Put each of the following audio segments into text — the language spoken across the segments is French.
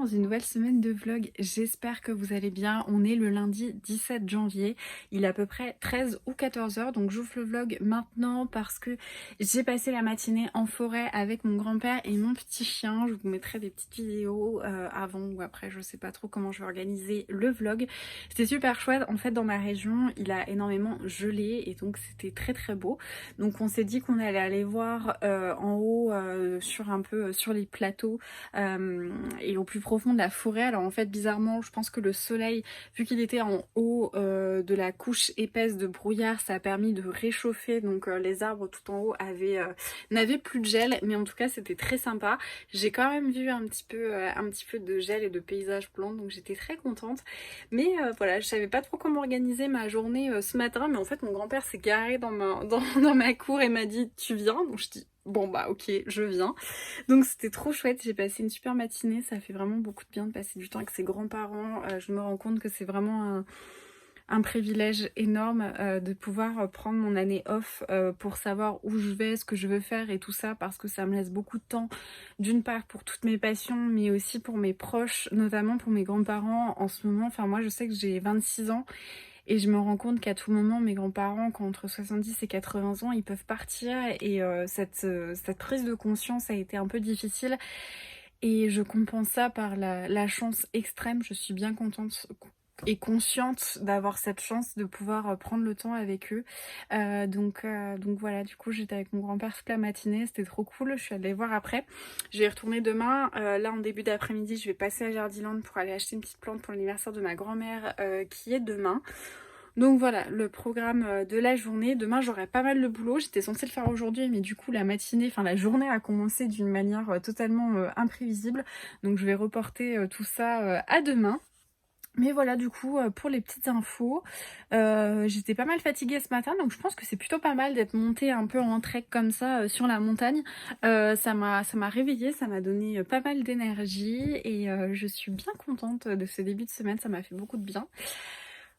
une nouvelle semaine de vlog. J'espère que vous allez bien. On est le lundi 17 janvier. Il est à peu près 13 ou 14 heures. Donc j'ouvre le vlog maintenant parce que j'ai passé la matinée en forêt avec mon grand-père et mon petit chien. Je vous mettrai des petites vidéos avant ou après. Je sais pas trop comment je vais organiser le vlog. C'était super chouette. En fait, dans ma région, il a énormément gelé et donc c'était très très beau. Donc on s'est dit qu'on allait aller voir en haut sur les plateaux et au plus profond de la forêt. Alors en fait bizarrement je pense que le soleil, vu qu'il était en haut de la couche épaisse de brouillard, ça a permis de réchauffer, donc les arbres tout en haut n'avaient plus de gel, mais en tout cas c'était très sympa. J'ai quand même vu un petit peu de gel et de paysage blanc, donc j'étais très contente. Mais voilà, je savais pas trop comment organiser ma journée ce matin, mais en fait mon grand-père s'est garé dans ma cour et m'a dit tu viens, donc je dis bon bah ok je viens. Donc c'était trop chouette, j'ai passé une super matinée, ça fait vraiment beaucoup de bien de passer du temps avec ses grands-parents. Je me rends compte que c'est vraiment un privilège énorme de pouvoir prendre mon année off pour savoir où je vais, ce que je veux faire et tout ça, parce que ça me laisse beaucoup de temps, d'une part pour toutes mes passions, mais aussi pour mes proches, notamment pour mes grands-parents en ce moment. Enfin moi je sais que j'ai 26 ans et je me rends compte qu'à tout moment, mes grands-parents, qui ont entre 70 et 80 ans, ils peuvent partir. Et cette prise de conscience a été un peu difficile. Et je compense ça par la chance extrême. Je suis bien contente et consciente d'avoir cette chance de pouvoir prendre le temps avec eux. Donc voilà, du coup j'étais avec mon grand-père toute la matinée, c'était trop cool. Je suis allée les voir après. Je vais y retourner demain. Là en début d'après-midi, je vais passer à Jardiland pour aller acheter une petite plante pour l'anniversaire de ma grand-mère qui est demain. Donc voilà, le programme de la journée. Demain j'aurai pas mal de boulot, j'étais censée le faire aujourd'hui, mais du coup la matinée, enfin la journée a commencé d'une manière totalement imprévisible. Donc je vais reporter tout ça à demain. Mais voilà, du coup, pour les petites infos, j'étais pas mal fatiguée ce matin, donc je pense que c'est plutôt pas mal d'être montée un peu en trek comme ça sur la montagne. Ça m'a réveillée, ça m'a donné pas mal d'énergie et je suis bien contente de ce début de semaine, ça m'a fait beaucoup de bien.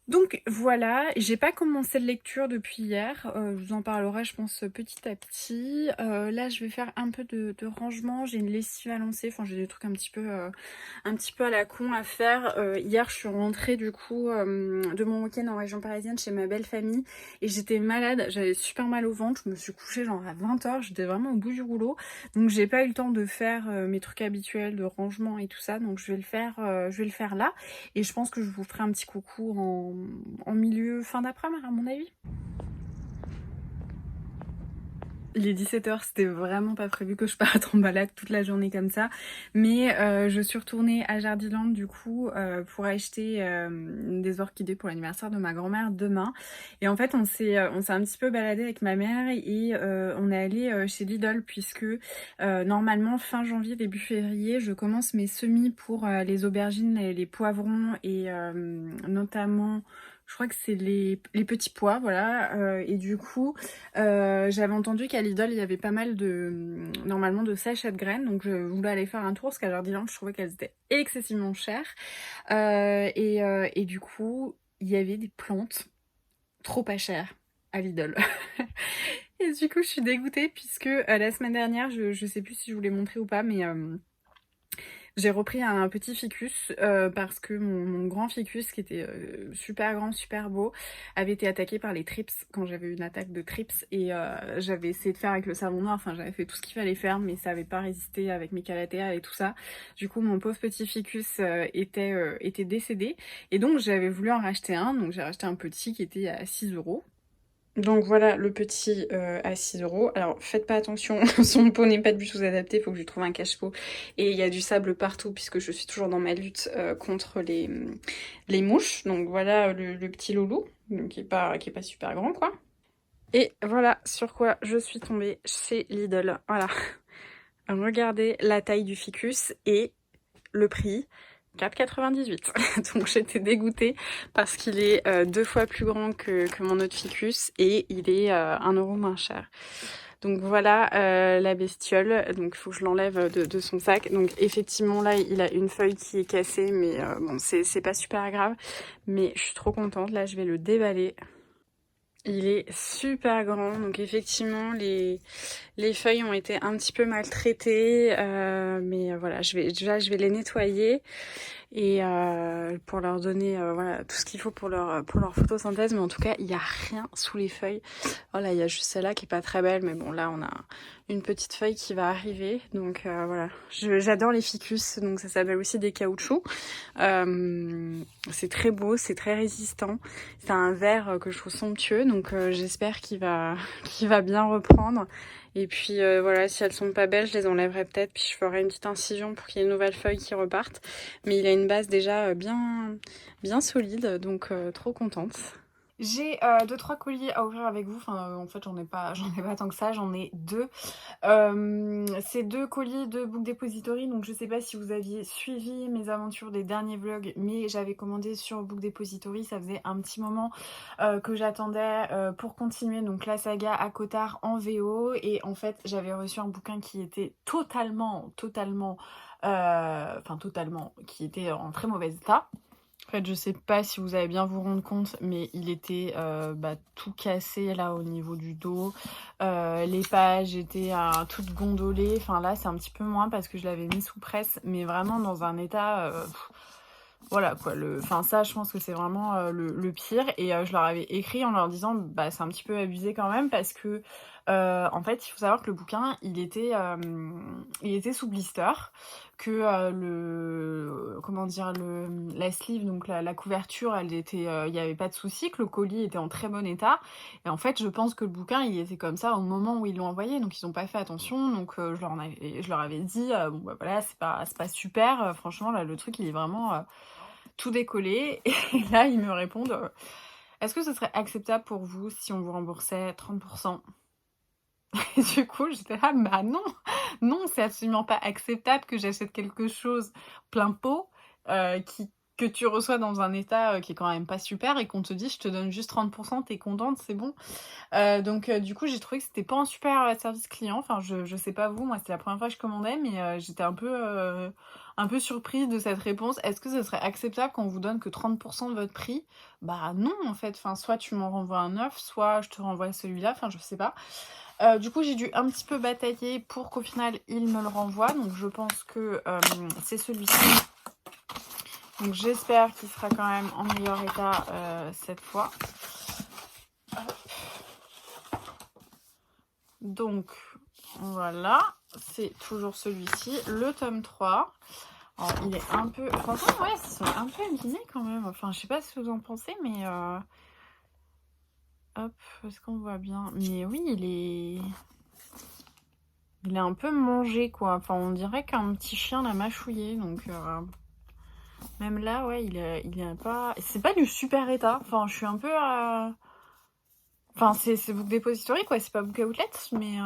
Donc voilà, j'ai pas commencé de lecture depuis hier, je vous en parlerai je pense petit à petit. Là je vais faire un peu de rangement, j'ai une lessive à lancer, enfin j'ai des trucs un petit peu à la con à faire. Hier je suis rentrée du coup de mon week-end en région parisienne chez ma belle famille et j'étais malade, j'avais super mal au ventre, je me suis couchée genre à 20 h, j'étais vraiment au bout du rouleau. Donc j'ai pas eu le temps de faire mes trucs habituels de rangement et tout ça, donc je vais le faire là. Et je pense que je vous ferai un petit coucou en milieu, fin d'après-midi à mon avis. Il est 17 h, c'était vraiment pas prévu que je parte en balade toute la journée comme ça. Mais je suis retournée à Jardiland du coup pour acheter des orchidées pour l'anniversaire de ma grand-mère demain. Et en fait on s'est un petit peu baladé avec ma mère et on est allé chez Lidl puisque normalement fin janvier, début février, je commence mes semis pour les aubergines, les poivrons et notamment... Je crois que c'est les petits pois, voilà. Et du coup, j'avais entendu qu'à Lidl, il y avait pas mal normalement, de sachets de graines. Donc, je voulais aller faire un tour parce qu'à Jardiland, je trouvais qu'elles étaient excessivement chères. Et du coup, il y avait des plantes trop pas chères à Lidl. Et du coup, je suis dégoûtée puisque la semaine dernière, je sais plus si je vous l'ai montré ou pas, mais... j'ai repris un petit ficus parce que mon grand ficus qui était super grand, super beau, avait été attaqué par les trips quand j'avais eu une attaque de trips et j'avais essayé de faire avec le savon noir, enfin j'avais fait tout ce qu'il fallait faire mais ça avait pas résisté avec mes calatéas et tout ça. Du coup mon pauvre petit ficus était décédé et donc j'avais voulu en racheter un, donc j'ai racheté un petit qui était à 6 €. Donc voilà le petit à 6 €. Alors faites pas attention, son pot n'est pas du tout adapté, il faut que je lui trouve un cache-pot. Et il y a du sable partout puisque je suis toujours dans ma lutte contre les mouches. Donc voilà le petit loulou, qui est pas super grand quoi. Et voilà sur quoi je suis tombée chez Lidl. Voilà. Regardez la taille du ficus et le prix. 4,98 €. Donc j'étais dégoûtée parce qu'il est 2 fois plus grand que mon autre ficus et il est 1 € moins cher. Donc voilà la bestiole, donc il faut que je l'enlève de son sac. Donc effectivement là il a une feuille qui est cassée mais bon c'est pas super grave. Mais je suis trop contente, là je vais le déballer. Il est super grand, donc effectivement les feuilles ont été un petit peu maltraitées, mais voilà, je vais les nettoyer et pour leur donner voilà tout ce qu'il faut pour leur photosynthèse, mais en tout cas il n'y a rien sous les feuilles. Voilà, il y a juste celle-là qui est pas très belle, mais bon là on a une petite feuille qui va arriver, donc voilà. J'adore les ficus, donc ça s'appelle aussi des caoutchoucs. C'est très beau, c'est très résistant. C'est un vert que je trouve somptueux, donc j'espère qu'il va bien reprendre. Et puis voilà, si elles sont pas belles, je les enlèverai peut-être, puis je ferai une petite incision pour qu'il y ait une nouvelle feuille qui repartent. Mais il a une base déjà bien solide, donc trop contente. J'ai 2-3 colis à ouvrir avec vous, enfin en fait j'en ai pas tant que ça, j'en ai 2. C'est 2 colis de Book Depository, donc je sais pas si vous aviez suivi mes aventures des derniers vlogs, mais j'avais commandé sur Book Depository, ça faisait un petit moment que j'attendais pour continuer donc la saga ACOTAR en VO, et en fait j'avais reçu un bouquin qui était totalement, qui était en très mauvais état. En fait, je sais pas si vous allez bien vous rendre compte, mais il était tout cassé là au niveau du dos. Les pages étaient toutes gondolées. Enfin là, c'est un petit peu moins parce que je l'avais mis sous presse, mais vraiment dans un état... voilà quoi, enfin ça je pense que c'est vraiment le pire, et je leur avais écrit en leur disant bah c'est un petit peu abusé quand même parce que en fait il faut savoir que le bouquin il était sous blister, que comment dire, la sleeve, donc la couverture elle était, il n'y avait pas de souci, que le colis était en très bon état, et en fait je pense que le bouquin il était comme ça au moment où ils l'ont envoyé, donc ils n'ont pas fait attention, donc je leur avais dit bon bah voilà c'est pas super, franchement là le truc il est vraiment tout décollé. Et là, ils me répondent est-ce que ce serait acceptable pour vous si on vous remboursait 30%? Et du coup, j'étais là, bah non, non, c'est absolument pas acceptable que j'achète quelque chose plein pot que tu reçois dans un état qui est quand même pas super, et qu'on te dit je te donne juste 30%, t'es contente, c'est bon. Donc du coup, j'ai trouvé que c'était pas un super service client. Enfin, je sais pas vous, moi c'était la première fois que je commandais, mais j'étais un peu surprise de cette réponse. Est-ce que ce serait acceptable qu'on vous donne que 30% de votre prix? Bah non, en fait. Enfin, soit tu m'en renvoies un neuf, soit je te renvoie celui-là. Enfin, je sais pas. Du coup, j'ai dû un petit peu batailler pour qu'au final, il me le renvoie. Donc, je pense que c'est celui-ci. Donc, j'espère qu'il sera quand même en meilleur état cette fois. Donc, voilà, c'est toujours celui-ci, le tome 3. Alors, il est un peu... Franchement, ouais, c'est un peu abîmé quand même. Enfin, je sais pas ce que vous en pensez, mais... Hop, est-ce qu'on voit bien? Mais oui, il est un peu mangé, quoi. Enfin, on dirait qu'un petit chien l'a mâchouillé, donc... Même là, ouais, il est pas... C'est pas du super état. Enfin, je suis un peu... Enfin, c'est Book Depository, quoi. C'est pas Book Outlet, mais...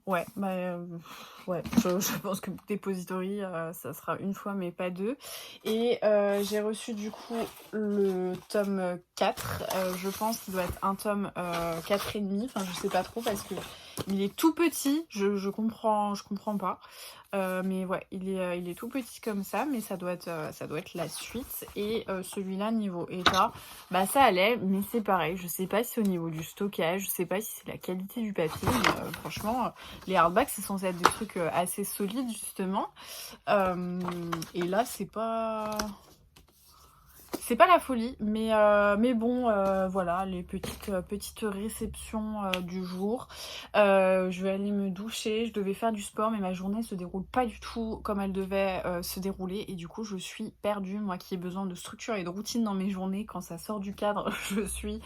Ouais, ouais, je pense que Depository, ça sera une fois, mais pas deux. Et j'ai reçu du coup le tome 4. Je pense qu'il doit être un tome 4,5. Enfin, je sais pas trop parce que il est tout petit. Je comprends pas. Mais ouais, il est tout petit comme ça, mais ça doit être la suite. Et celui-là, niveau état, bah ça allait, mais c'est pareil. Je sais pas si c'est au niveau du stockage, je sais pas si c'est la qualité du papier, mais franchement, les hardbacks, c'est censé être des trucs assez solides, justement. Et là, c'est pas... C'est pas la folie, mais bon, voilà, les petites réceptions du jour. Je vais aller me doucher, je devais faire du sport, mais ma journée se déroule pas du tout comme elle devait se dérouler. Et du coup, je suis perdue, moi qui ai besoin de structure et de routine dans mes journées. Quand ça sort du cadre, je suis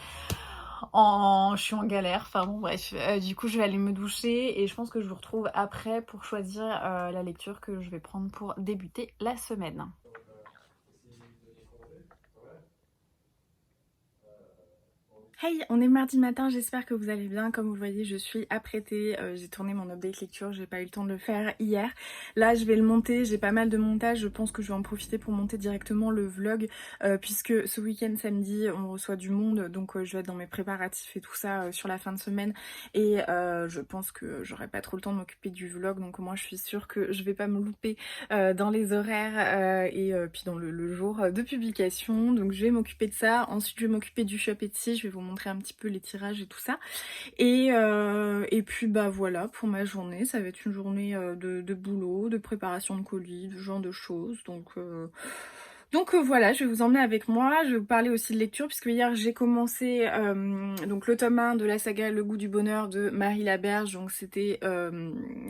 en galère. Enfin bon, bref. Du coup, je vais aller me doucher et je pense que je vous retrouve après pour choisir la lecture que je vais prendre pour débuter la semaine. Hey, on est mardi matin, j'espère que vous allez bien. Comme vous le voyez, je suis apprêtée. J'ai tourné mon update lecture, j'ai pas eu le temps de le faire hier. Là, je vais le monter, j'ai pas mal de montage. Je pense que je vais en profiter pour monter directement le vlog, puisque ce week-end samedi, on reçoit du monde. Donc je vais être dans mes préparatifs et tout ça sur la fin de semaine. Et je pense que j'aurai pas trop le temps de m'occuper du vlog. Donc moi, je suis sûre que je vais pas me louper dans les horaires et puis dans le jour de publication. Donc je vais m'occuper de ça. Ensuite, je vais m'occuper du shop Etsy. Je vais vous montrer un petit peu les tirages et tout ça. Et puis bah voilà, pour ma journée, ça va être une journée de boulot, de préparation de colis, ce genre de choses. Donc voilà, je vais vous emmener avec moi. Je vais vous parler aussi de lecture, puisque hier j'ai commencé donc le tome 1 de la saga Le goût du bonheur de Marie Laberge. Donc c'était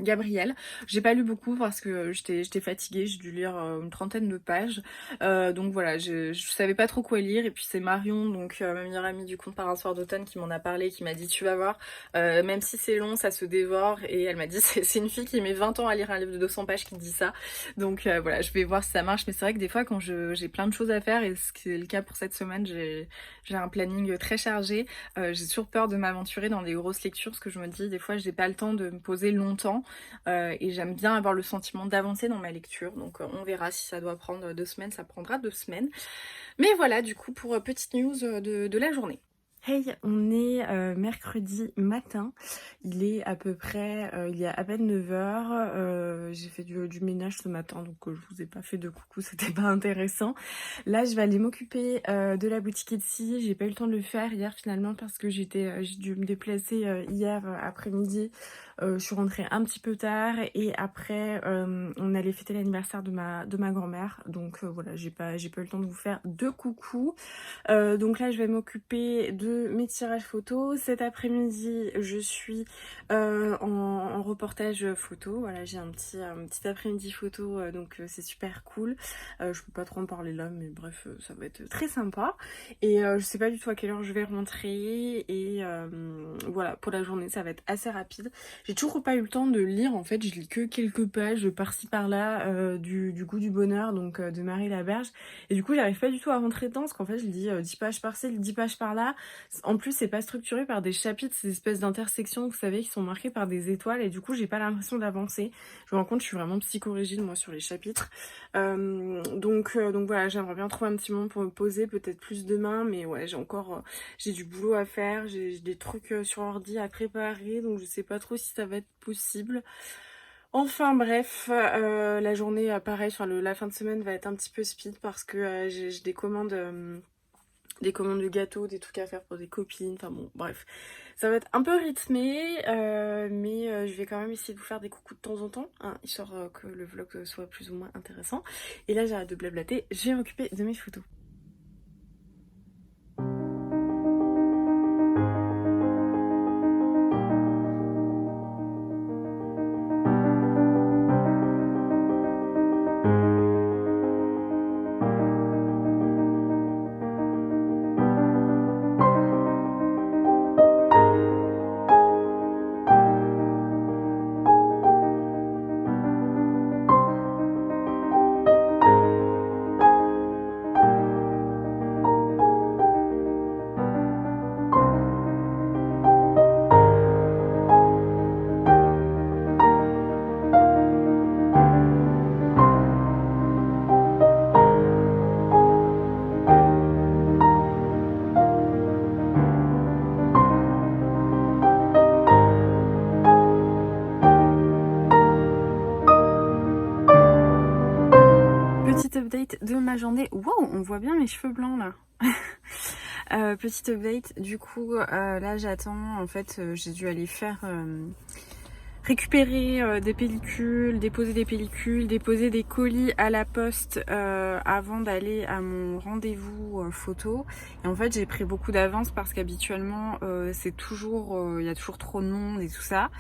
Gabrielle. J'ai pas lu beaucoup parce que j'étais fatiguée, j'ai dû lire une trentaine de pages. Donc voilà, je savais pas trop quoi lire. Et puis c'est Marion, donc ma meilleure amie du Conte par un soir d'automne, qui m'en a parlé, qui m'a dit tu vas voir, même si c'est long, ça se dévore. Et elle m'a dit c'est une fille qui met 20 ans à lire un livre de 200 pages qui dit ça. Donc voilà, je vais voir si ça marche. Mais c'est vrai que des fois quand j'ai plein de choses à faire, et ce qui est le cas pour cette semaine, j'ai un planning très chargé. J'ai toujours peur de m'aventurer dans des grosses lectures, parce que je me dis des fois j'ai pas le temps de me poser longtemps, et j'aime bien avoir le sentiment d'avancer dans ma lecture. Donc on verra, si ça doit prendre 2 semaines, ça prendra 2 semaines. Mais voilà, du coup, pour petite news de la journée. Hey, on est mercredi matin, il est à peu près, il y a à peine 9h, j'ai fait du ménage ce matin, donc je vous ai pas fait de coucou, c'était pas intéressant. Là, je vais aller m'occuper de la boutique Etsy. J'ai pas eu le temps de le faire hier finalement, parce que j'ai dû me déplacer hier après-midi. Je suis rentrée un petit peu tard, et après on allait fêter l'anniversaire de ma grand-mère, donc voilà, j'ai pas eu le temps de vous faire de coucou. Donc là, je vais m'occuper de mes tirages photos. Cet après-midi, je suis en reportage photo. Voilà, j'ai un petit après-midi photo, donc c'est super cool. Je peux pas trop en parler là, mais bref, ça va être très sympa. Et je sais pas du tout à quelle heure je vais rentrer. Et voilà, pour la journée, ça va être assez rapide. J'ai toujours pas eu le temps de lire, en fait. Je lis que quelques pages par-ci par-là du goût du bonheur, donc de Marie Laberge. Et du coup, j'arrive pas du tout à rentrer dedans, parce qu'en fait, je lis 10 pages par-ci, 10 pages par-là. En plus, c'est pas structuré par des chapitres, ces espèces d'intersections, vous savez, qui sont marquées par des étoiles, et du coup, j'ai pas l'impression d'avancer. Je me rends compte, je suis vraiment psychorigide, moi, sur les chapitres. Donc voilà, j'aimerais bien trouver un petit moment pour me poser, peut-être plus demain, mais ouais, j'ai du boulot à faire, j'ai des trucs sur ordi à préparer, donc je sais pas trop si ça va être possible. Enfin bref, la journée, pareil, sur la fin de semaine va être un petit peu speed, parce que j'ai des commandes de gâteaux, des trucs à faire pour des copines, enfin bon, bref. Ça va être un peu rythmé, mais je vais quand même essayer de vous faire des coucous de temps en temps, hein, histoire que le vlog soit plus ou moins intéressant. Et là, j'arrête de blablater, je vais m'occuper de mes photos. Petite update de ma journée. Wow, on voit bien mes cheveux blancs là. Petite update, du coup là j'attends, en fait j'ai dû aller faire récupérer des pellicules, déposer des colis à la poste avant d'aller à mon rendez-vous photo. Et en fait j'ai pris beaucoup d'avance, parce qu'habituellement c'est toujours, il y a toujours trop de monde et tout ça.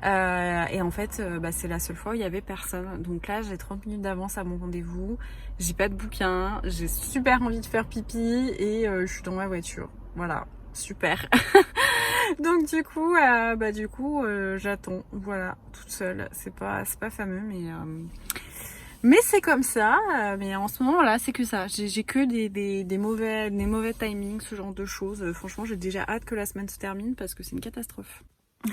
Et en fait c'est la seule fois où il y avait personne. Donc là j'ai 30 minutes d'avance à mon rendez-vous, j'ai pas de bouquin, j'ai super envie de faire pipi, et je suis dans ma voiture. Voilà, super. Donc du coup, j'attends, voilà, toute seule. C'est pas fameux, Mais c'est comme ça, mais en ce moment, voilà, c'est que ça. J'ai que des mauvais timings, ce genre de choses. Franchement, j'ai déjà hâte que la semaine se termine parce que c'est une catastrophe.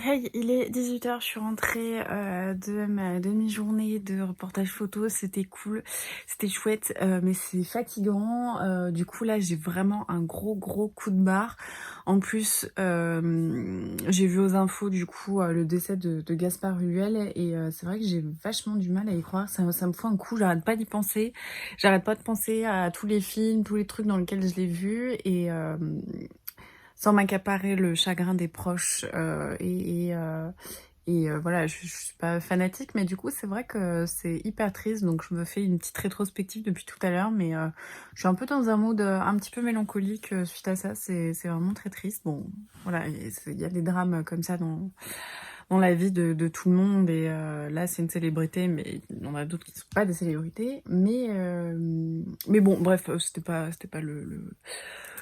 Hey, il est 18h, je suis rentrée de ma demi-journée de reportage photo, c'était cool, c'était chouette, mais c'est fatigant. Du coup là j'ai vraiment un gros coup de barre. En plus j'ai vu aux infos du coup le décès de Gaspard Ulliel et c'est vrai que j'ai vachement du mal à y croire, ça me fout un coup, j'arrête pas d'y penser, j'arrête pas de penser à tous les films, tous les trucs dans lesquels je l'ai vu et sans m'accaparer le chagrin des proches voilà, je suis pas fanatique, mais du coup c'est vrai que c'est hyper triste, donc je me fais une petite rétrospective depuis tout à l'heure, mais je suis un peu dans un mood un petit peu mélancolique suite à ça, c'est vraiment très triste. Bon, voilà, il y a des drames comme ça dans la vie de tout le monde, et là c'est une célébrité, mais il y en a d'autres qui sont pas des célébrités, mais bon, bref, c'était pas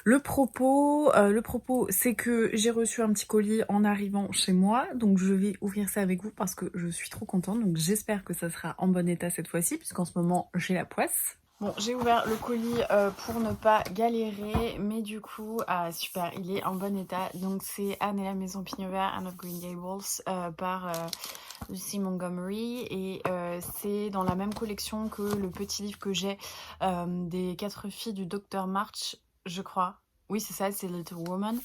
le propos. Le propos, c'est que j'ai reçu un petit colis en arrivant chez moi, donc je vais ouvrir ça avec vous parce que je suis trop contente, donc j'espère que ça sera en bon état cette fois-ci, puisqu'en ce moment j'ai la poisse. Bon, j'ai ouvert le colis pour ne pas galérer, mais du coup, super, il est en bon état. Donc c'est Anne et la maison Pignon Vert, Anne of Green Gables, par Lucy Montgomery, et c'est dans la même collection que le petit livre que j'ai des 4 filles du Dr March, je crois. Oui, c'est ça, c'est Little Woman.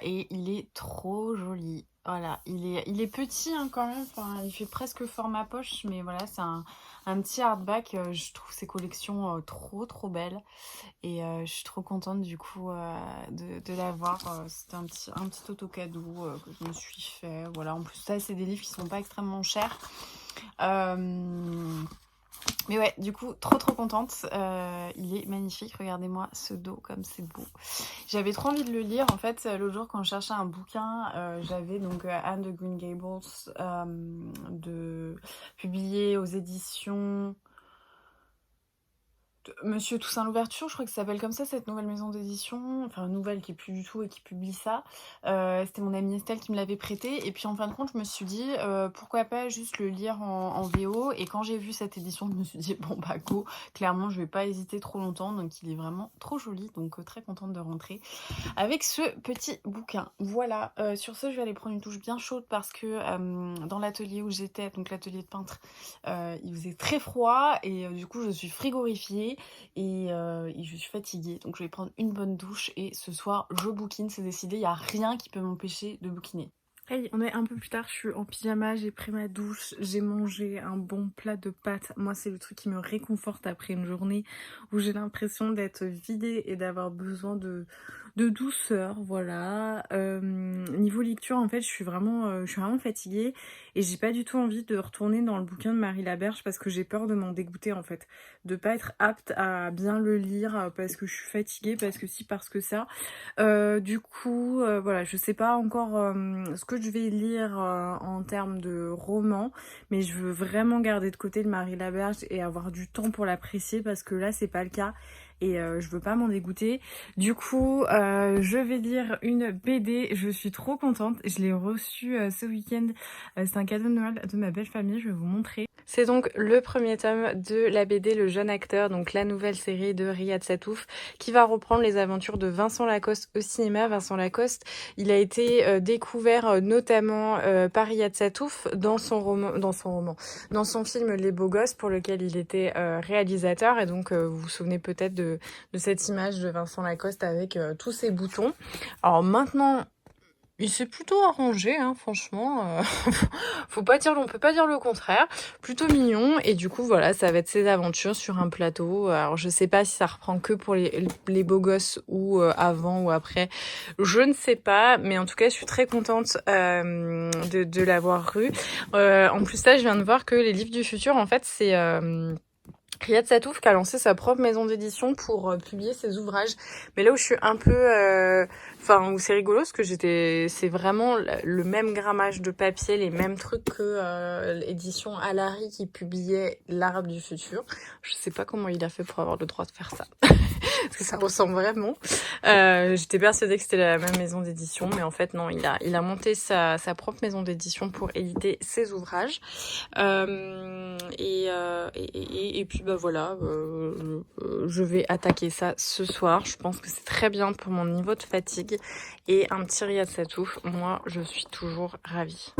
Et il est trop joli. Voilà, il est petit hein, quand même, enfin, il fait presque format poche, mais voilà, c'est un petit hardback. Je trouve ces collections trop belles. Et je suis trop contente du coup de l'avoir. C'était un petit auto-cadeau que je me suis fait. Voilà, en plus, ça, c'est des livres qui sont pas extrêmement chers. Mais ouais, du coup, trop contente. Il est magnifique. Regardez-moi ce dos, comme c'est beau. J'avais trop envie de le lire. En fait, l'autre jour, quand je cherchais un bouquin, j'avais donc Anne de Green Gables, publié aux éditions Monsieur Toussaint Louverture, je crois que ça s'appelle comme ça, cette nouvelle maison d'édition, enfin nouvelle qui est plus du tout et qui publie ça. C'était mon amie Estelle qui me l'avait prêté, et puis en fin de compte je me suis dit pourquoi pas juste le lire en VO, et quand j'ai vu cette édition je me suis dit bon bah go, clairement je vais pas hésiter trop longtemps, donc il est vraiment trop joli, donc très contente de rentrer avec ce petit bouquin. Voilà, sur ce je vais aller prendre une douche bien chaude parce que dans l'atelier où j'étais, donc l'atelier de peintre, il faisait très froid, et du coup je suis frigorifiée et je suis fatiguée, donc je vais prendre une bonne douche et ce soir je bouquine, c'est décidé, il n'y a rien qui peut m'empêcher de bouquiner. Hey, on est un peu plus tard, je suis en pyjama, j'ai pris ma douche, j'ai mangé un bon plat de pâtes. Moi c'est le truc qui me réconforte après une journée où j'ai l'impression d'être vidée et d'avoir besoin de douceur, voilà. Niveau lecture, en fait, je suis vraiment fatiguée, et j'ai pas du tout envie de retourner dans le bouquin de Marie Laberge parce que j'ai peur de m'en dégoûter, en fait. De pas être apte à bien le lire parce que je suis fatiguée, parce que si, parce que ça. Du coup, voilà, je sais pas encore ce que je vais lire en termes de roman, mais je veux vraiment garder de côté le Marie Laberge et avoir du temps pour l'apprécier parce que là, c'est pas le cas. Et je veux pas m'en dégoûter. Du coup, je vais lire une BD. Je suis trop contente. Je l'ai reçue ce week-end. C'est un cadeau de Noël de ma belle famille. Je vais vous montrer. C'est donc le premier tome de la BD Le Jeune Acteur, donc la nouvelle série de Riyad Satouf, qui va reprendre les aventures de Vincent Lacoste au cinéma. Vincent Lacoste, il a été découvert notamment par Riyad Satouf dans son film Les Beaux Gosses, pour lequel il était réalisateur, et donc vous vous souvenez peut-être de cette image de Vincent Lacoste avec tous ses boutons. Alors maintenant, il s'est plutôt arrangé, hein, franchement. On peut pas dire le contraire. Plutôt mignon. Et du coup, voilà, ça va être ses aventures sur un plateau. Alors, je sais pas si ça reprend que pour les beaux gosses ou avant ou après. Je ne sais pas. Mais en tout cas, je suis très contente de l'avoir eu. En plus, là, je viens de voir que les livres du futur, en fait, c'est Riyad Satouf qui a lancé sa propre maison d'édition pour publier ses ouvrages. Mais là où je suis un peu... où c'est rigolo, parce que c'est vraiment le même grammage de papier, les mêmes trucs que l'édition Alary qui publiait L'Arabe du futur. Je sais pas comment il a fait pour avoir le droit de faire ça. parce que ça ressemble vraiment. J'étais persuadée que c'était la même maison d'édition, mais en fait non, il a monté sa propre maison d'édition pour éditer ses ouvrages. Et puis bah voilà, je vais attaquer ça ce soir. Je pense que c'est très bien pour mon niveau de fatigue. Et un petit Riyad Satouf, moi je suis toujours ravie.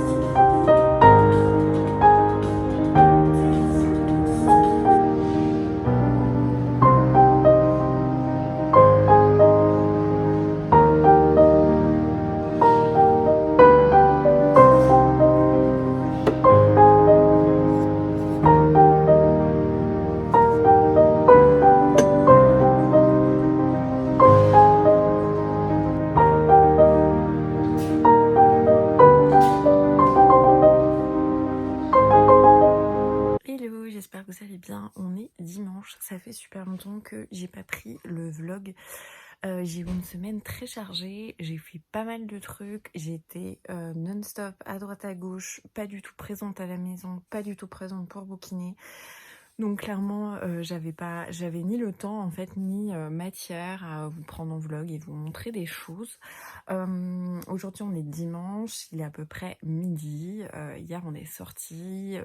Hello, j'espère que vous allez bien. On est dimanche, ça fait super longtemps que j'ai pas pris le vlog. J'ai eu une semaine très chargée, j'ai fait pas mal de trucs, j'ai été non-stop à droite à gauche, pas du tout présente à la maison, pas du tout présente pour bouquiner. Donc clairement, j'avais ni le temps en fait, ni matière à vous prendre en vlog et vous montrer des choses. Aujourd'hui on est dimanche, il est à peu près midi. Hier on est sortis,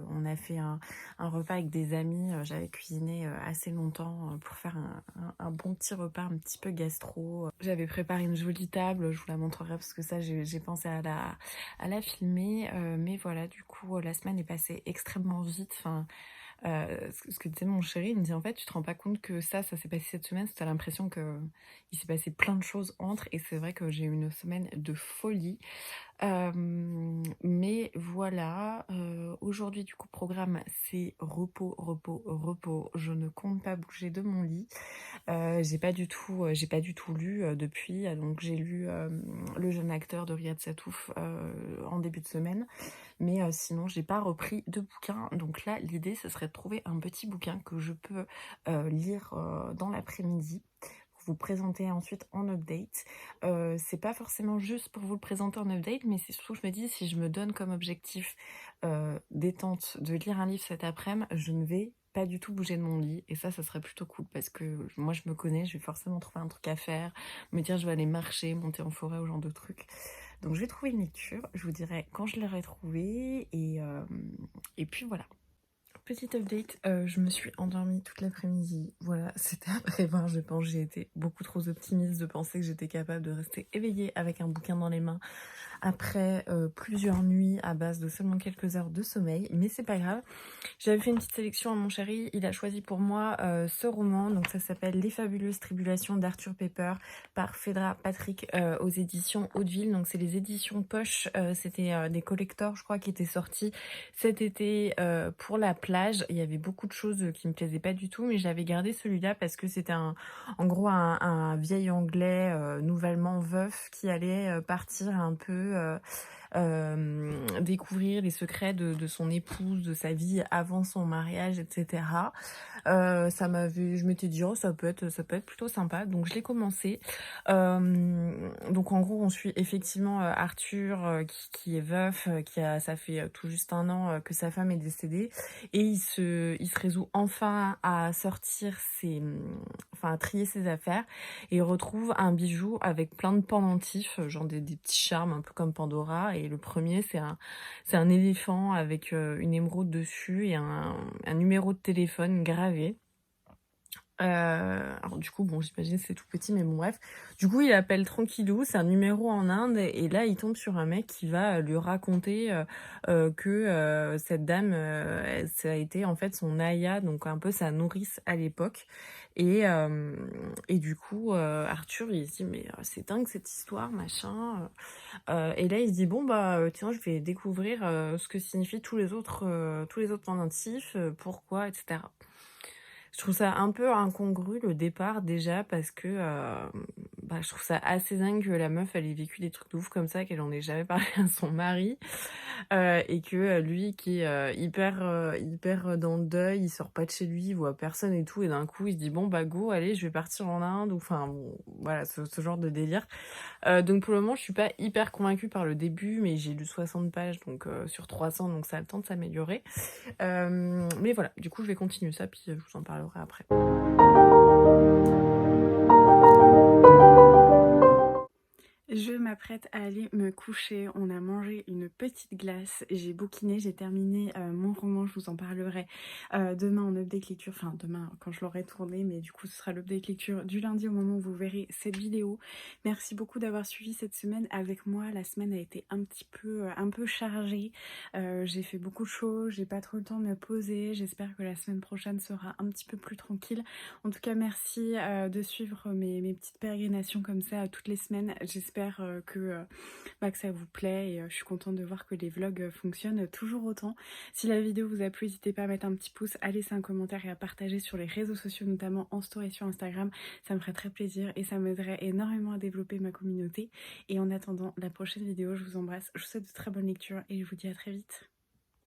on a fait un repas avec des amis. J'avais cuisiné assez longtemps pour faire un bon petit repas, un petit peu gastro. J'avais préparé une jolie table, je vous la montrerai parce que ça j'ai pensé à la filmer. Mais voilà, du coup la semaine est passée extrêmement vite. Enfin, ce que disait mon chéri, il me dit en fait tu te rends pas compte que ça s'est passé cette semaine, t'as l'impression que il s'est passé plein de choses entre, et c'est vrai que j'ai eu une semaine de folie. Mais voilà, aujourd'hui du coup programme c'est repos, repos, repos. Je ne compte pas bouger de mon lit. J'ai pas du tout lu depuis. Donc j'ai lu Le jeune acteur de Riyad Satouf en début de semaine. Mais sinon, j'ai pas repris de bouquin. Donc là, l'idée, ce serait de trouver un petit bouquin que je peux lire dans l'après-midi, pour vous présenter ensuite en update. C'est pas forcément juste pour vous le présenter en update, mais c'est surtout, je me dis, si je me donne comme objectif détente de lire un livre cet après-midi, je ne vais pas du tout bouger de mon lit. Et ça serait plutôt cool, parce que moi, je me connais, je vais forcément trouver un truc à faire, me dire, je vais aller marcher, monter en forêt, ou genre de trucs. Donc je vais trouver une lecture, je vous dirai quand je l'aurai trouvée, et puis voilà. Petite update, je me suis endormie toute l'après-midi. Voilà, c'était après 20, je pense. J'ai été beaucoup trop optimiste de penser que j'étais capable de rester éveillée avec un bouquin dans les mains après plusieurs nuits à base de seulement quelques heures de sommeil. Mais c'est pas grave. J'avais fait une petite sélection à mon chéri. Il a choisi pour moi ce roman. Donc ça s'appelle Les fabuleuses tribulations d'Arthur Pepper par Phaedra Patrick aux éditions Hauteville. Donc c'est les éditions poche. C'était des collectors, je crois, qui étaient sortis cet été pour la plage. Il y avait beaucoup de choses qui me plaisaient pas du tout, mais j'avais gardé celui-là parce que c'était en gros un vieil anglais nouvellement veuf qui allait partir un peu découvrir les secrets de son épouse, de sa vie avant son mariage, etc. Je m'étais dit oh, ça peut être plutôt sympa, donc je l'ai commencé. Donc en gros on suit effectivement Arthur qui est veuf, ça fait tout juste 1 an que sa femme est décédée, et il se résout enfin à à trier ses affaires, et il retrouve un bijou avec plein de pendentifs, genre des petits charmes un peu comme Pandora. Et le premier c'est un éléphant avec une émeraude dessus et un numéro de téléphone gravé. Alors du coup, bon, j'imagine c'est tout petit, mais bon, bref. Du coup, il appelle tranquillou, c'est un numéro en Inde, et là, il tombe sur un mec qui va lui raconter que cette dame, ça a été en fait son Aya, donc un peu sa nourrice à l'époque. Et du coup, Arthur, il se dit, mais c'est dingue cette histoire, machin. Et là, il se dit, bon, bah, tiens, je vais découvrir ce que signifient tous les autres pendentifs, pourquoi, etc. Je trouve ça un peu incongru le départ déjà, parce que je trouve ça assez dingue que la meuf elle ait vécu des trucs de ouf comme ça, qu'elle en ait jamais parlé à son mari, et que lui qui est hyper dans le deuil, il sort pas de chez lui, il voit personne et tout, et d'un coup il se dit bon bah go, allez je vais partir en Inde, ou enfin bon, voilà, ce genre de délire. Donc pour le moment je suis pas hyper convaincue par le début, mais j'ai lu 60 pages donc sur 300, donc ça a le temps de s'améliorer. Mais voilà, du coup je vais continuer ça, puis je vous en parlerai après. Je m'apprête à aller me coucher. On a mangé une petite glace. J'ai bouquiné, j'ai terminé mon roman. Je vous en parlerai demain en update lecture. Enfin, demain quand je l'aurai tourné. Mais du coup, ce sera l'update lecture du lundi au moment où vous verrez cette vidéo. Merci beaucoup d'avoir suivi cette semaine avec moi. La semaine a été un peu chargée. J'ai fait beaucoup de choses. J'ai pas trop le temps de me poser. J'espère que la semaine prochaine sera un petit peu plus tranquille. En tout cas, merci de suivre mes petites pérégrinations comme ça toutes les semaines. J'espère que ça vous plaît et je suis contente de voir que les vlogs fonctionnent toujours autant. Si la vidéo vous a plu, n'hésitez pas à mettre un petit pouce, à laisser un commentaire et à partager sur les réseaux sociaux, notamment en story sur Instagram. Ça me ferait très plaisir et ça m'aiderait énormément à développer ma communauté. Et en attendant la prochaine vidéo, je vous embrasse, je vous souhaite de très bonnes lectures et je vous dis à très vite.